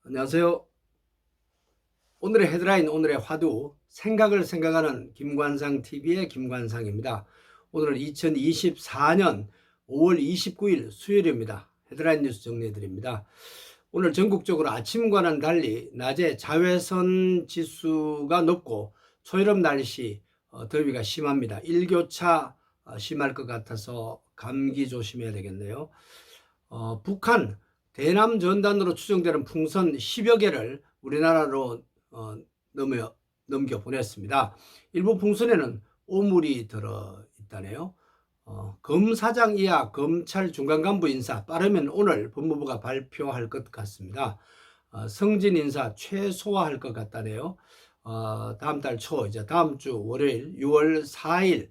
안녕하세요. 오늘의 헤드라인, 오늘의 화두, 생각을 생각하는 김관상TV의 김관상입니다. 오늘은 2024년 5월 29일 수요일입니다. 헤드라인 뉴스 정리해드립니다. 오늘 전국적으로 아침과는 달리 낮에 자외선 지수가 높고 초여름 날씨, 더위가 심합니다. 일교차 심할 것 같아서 감기 조심해야 되겠네요. 북한 대남 전단으로 추정되는 풍선 10여 개를 우리나라로 넘겨 보냈습니다. 일부 풍선에는 오물이 들어 있다네요. 검사장 이하 검찰 중간 간부 인사 빠르면 오늘 법무부가 발표할 것 같습니다. 성진 인사 최소화할 것 같다네요. 다음 달 초, 이제 다음 주 월요일 6월 4일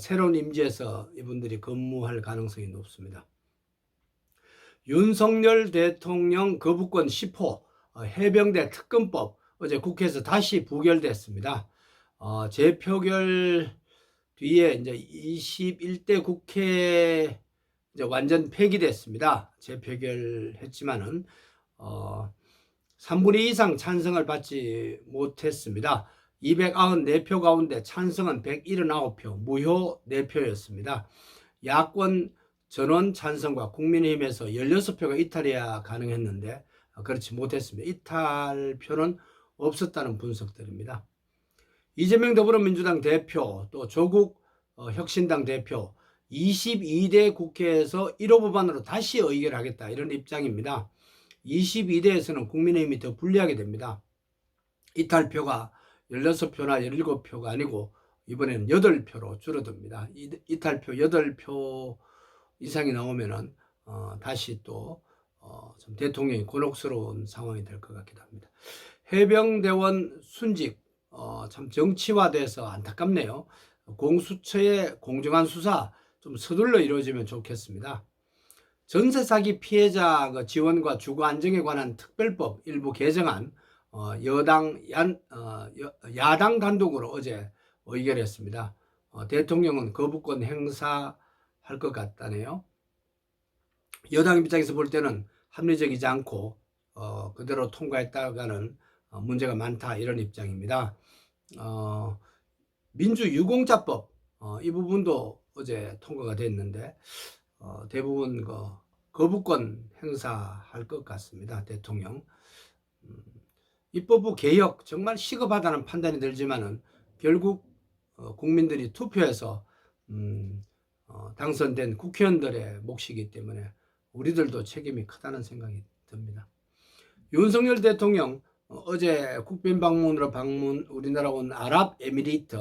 새로운 임지에서 이분들이 근무할 가능성이 높습니다. 윤석열 대통령 거부권 10호 해병대 특검법 어제 국회에서 다시 부결됐습니다. 재표결 뒤에 이제 21대 국회 이제 완전 폐기됐습니다. 재표결했지만은 3분의 2 이상 찬성을 받지 못했습니다. 294표 가운데 찬성은 179표, 무효 4표였습니다. 야권 전원 찬성과 국민의힘에서 16표가 이탈해야 가능했는데 그렇지 못했습니다. 이탈표는 없었다는 분석들입니다. 이재명 더불어민주당 대표 또 조국 혁신당 대표 22대 국회에서 1호 법안으로 다시 의결하겠다 이런 입장입니다. 22대에서는 국민의힘이 더 불리하게 됩니다. 이탈표가 16표나 17표가 아니고 이번에는 8표로 줄어듭니다. 이탈표 8표 이상이 나오면은 다시 또 좀 대통령이 곤혹스러운 상황이 될 것 같기도 합니다. 해병대원 순직 참 정치화돼서 안타깝네요. 공수처의 공정한 수사 좀 서둘러 이루어지면 좋겠습니다. 전세 사기 피해자 지원과 주거 안정에 관한 특별법 일부 개정안 야당 단독으로 어제 의결했습니다. 대통령은 거부권 행사할 것 같다네요. 여당 입장에서 볼 때는 합리적이지 않고 그대로 통과했다가는 문제가 많다 이런 입장입니다. 민주유공자법 이 부분도 어제 통과가 됐는데 대부분 거부권 행사할 것 같습니다. 대통령. 입법부 개혁 정말 시급하다는 판단이 들지만은 결국 국민들이 투표해서 당선된 국회의원들의 몫이기 때문에 우리들도 책임이 크다는 생각이 듭니다. 윤석열 대통령 어제 국빈 방문으로 우리나라 온 아랍에미리트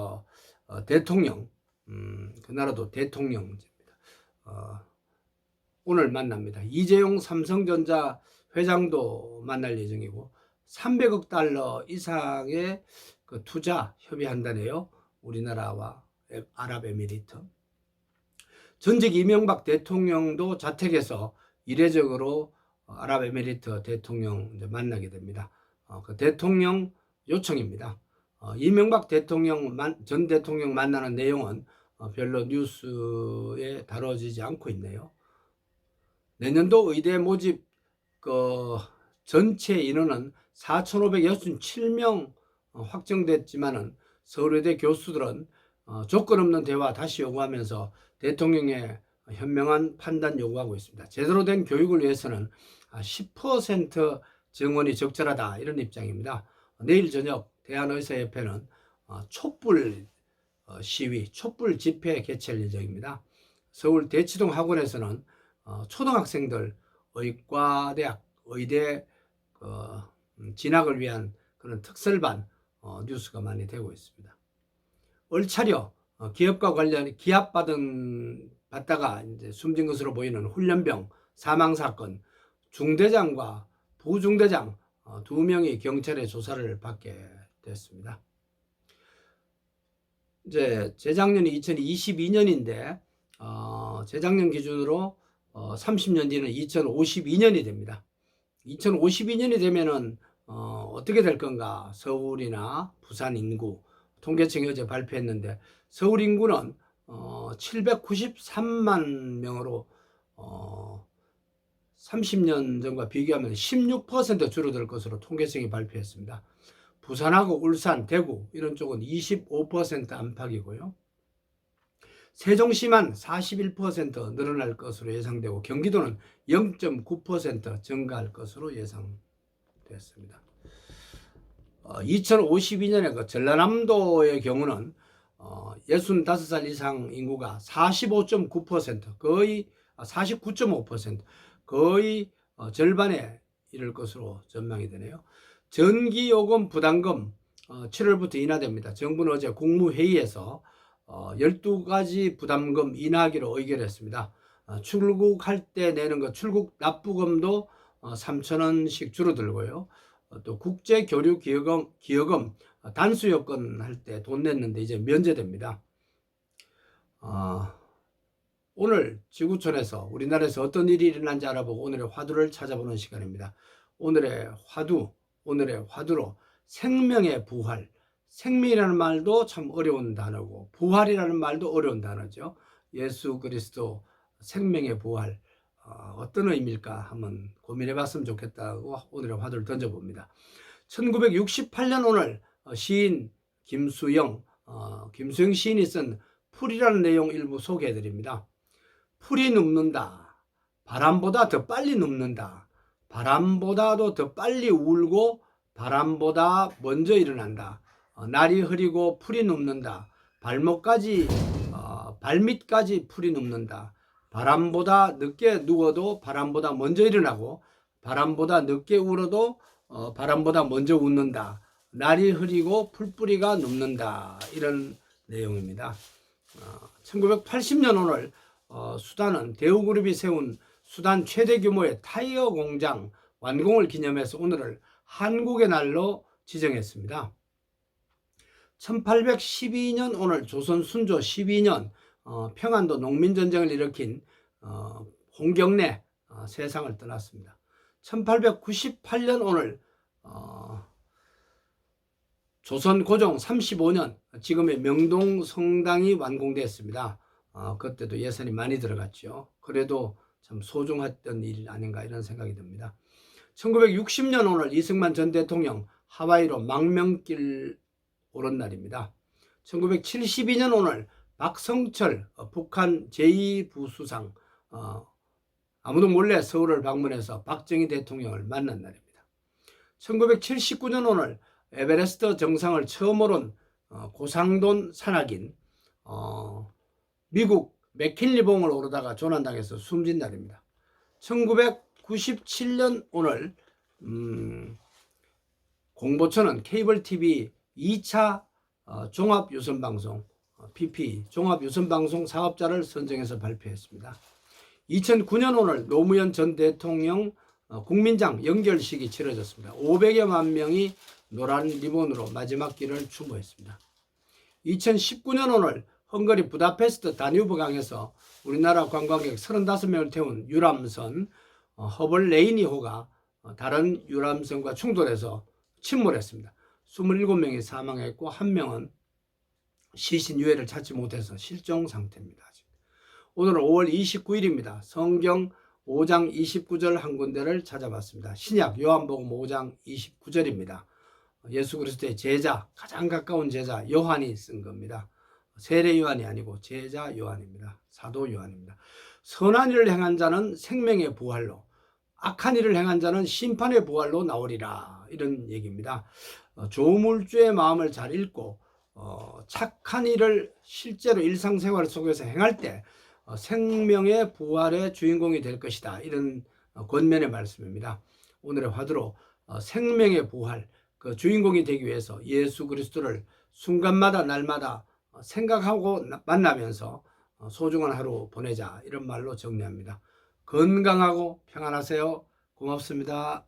대통령 그 나라도 대통령제입니다. 오늘 만납니다. 이재용 삼성전자 회장도 만날 예정이고 300억 달러 이상의 그 투자 협의한다네요. 우리나라와 아랍에미리트. 전직 이명박 대통령도 자택에서 이례적으로 아랍에미리트 대통령 만나게 됩니다. 그 대통령 요청입니다. 이명박 전 대통령 만나는 내용은 별로 뉴스에 다뤄지지 않고 있네요. 내년도 의대 모집 전체 인원은 4,567명 확정됐지만은 서울의대 교수들은 조건 없는 대화 다시 요구하면서 대통령의 현명한 판단 요구하고 있습니다. 제대로 된 교육을 위해서는 10% 정원이 적절하다 이런 입장입니다. 내일 저녁 대한의사협회는 촛불 시위, 촛불 집회 개최할 예정입니다. 서울 대치동 학원에서는 초등학생들 의과대학 의대 진학을 위한 그런 특설반 뉴스가 많이 되고 있습니다. 얼차려 기업과 관련 받다가 이제 숨진 것으로 보이는 훈련병 사망 사건 중대장과 부중대장 2명이 경찰의 조사를 받게 됐습니다. 이제 재작년이 2022년인데 재작년 기준으로 30년 뒤는 2052년이 됩니다. 2052년이 되면은 어떻게 될 건가? 서울이나 부산 인구 통계청이 어제 발표했는데 서울 인구는 793만 명으로 30년 전과 비교하면 16% 줄어들 것으로 통계청이 발표했습니다. 부산하고 울산, 대구 이런 쪽은 25% 안팎이고요. 세종시만 41% 늘어날 것으로 예상되고 경기도는 0.9% 증가할 것으로 예상됐습니다. 2052년에 그 전라남도의 경우는 65살 이상 인구가 45.9% 거의 49.5% 거의 절반에 이를 것으로 전망이 되네요. 전기요금 부담금 7월부터 인하됩니다. 정부는 어제 국무회의에서 12가지 부담금 인하하기로 의결했습니다. 출국할 때 내는 거 출국 납부금도 3,000원씩 줄어들고요. 또 국제교류 기여금 단수 여건 할 때 돈 냈는데 이제 면제됩니다. 오늘 지구촌에서 우리나라에서 어떤 일이 일어난지 알아보고 오늘의 화두를 찾아보는 시간입니다. 오늘의 화두로 생명의 부활. 생명이라는 말도 참 어려운 단어고 부활이라는 말도 어려운 단어죠. 예수 그리스도 생명의 부활 어떤 의미일까 한번 고민해 봤으면 좋겠다고 오늘의 화두를 던져봅니다. 1968년 오늘 시인 김수영 시인이 쓴 풀이라는 내용 일부 소개해 드립니다. 풀이 눕는다. 바람보다 더 빨리 눕는다. 바람보다도 더 빨리 울고 바람보다 먼저 일어난다. 날이 흐리고 풀이 눕는다. 발밑까지 풀이 눕는다. 바람보다 늦게 누워도 바람보다 먼저 일어나고 바람보다 늦게 울어도 바람보다 먼저 웃는다. 날이 흐리고 풀뿌리가 눕는다. 이런 내용입니다. 1980년 오늘 수단은 대우그룹이 세운 수단 최대 규모의 타이어 공장 완공을 기념해서 오늘을 한국의 날로 지정했습니다. 1812년 오늘 조선 순조 12년 평안도 농민전쟁을 일으킨 홍경래 세상을 떠났습니다. 1898년 오늘 조선 고종 35년 지금의 명동 성당이 완공됐습니다. 그때도 예산이 많이 들어갔죠. 그래도 참 소중했던 일 아닌가 이런 생각이 듭니다. 1960년 오늘 이승만 전 대통령 하와이로 망명길 오른 날입니다. 1972년 오늘 박성철 북한 제2부수상 아무도 몰래 서울을 방문해서 박정희 대통령을 만난 날입니다. 1979년 오늘 에베레스트 정상을 처음 오른 고상돈 산악인 미국 맥킨리봉을 오르다가 조난당해서 숨진 날입니다. 1997년 오늘 공보처는 케이블 TV 2차 종합유선방송 PP 종합유선방송 사업자를 선정해서 발표했습니다. 2009년 오늘 노무현 전 대통령 국민장 연결식이 치러졌습니다. 500여만 명이 노란 리본으로 마지막 길을 추모했습니다. 2019년 오늘 헝가리 부다페스트 다뉴브 강에서 우리나라 관광객 35명을 태운 유람선 허벌 레이니호가 다른 유람선과 충돌해서 침몰했습니다. 27명이 사망했고 1명은 시신 유해를 찾지 못해서 실종 상태입니다. 오늘은 5월 29일입니다. 성경 5장 29절 한 군데를 찾아봤습니다. 신약 요한복음 5장 29절입니다. 예수 그리스도의 제자, 가장 가까운 제자 요한이 쓴 겁니다. 세례 요한이 아니고 제자 요한입니다. 사도 요한입니다. 선한 일을 행한 자는 생명의 부활로, 악한 일을 행한 자는 심판의 부활로 나오리라. 이런 얘기입니다. 조물주의 마음을 잘 읽고 착한 일을 실제로 일상생활 속에서 행할 때 생명의 부활의 주인공이 될 것이다. 이런 권면의 말씀입니다. 오늘의 화두로 생명의 부활, 그 주인공이 되기 위해서 예수 그리스도를 순간마다 날마다 생각하고 만나면서 소중한 하루 보내자. 이런 말로 정리합니다. 건강하고 평안하세요. 고맙습니다.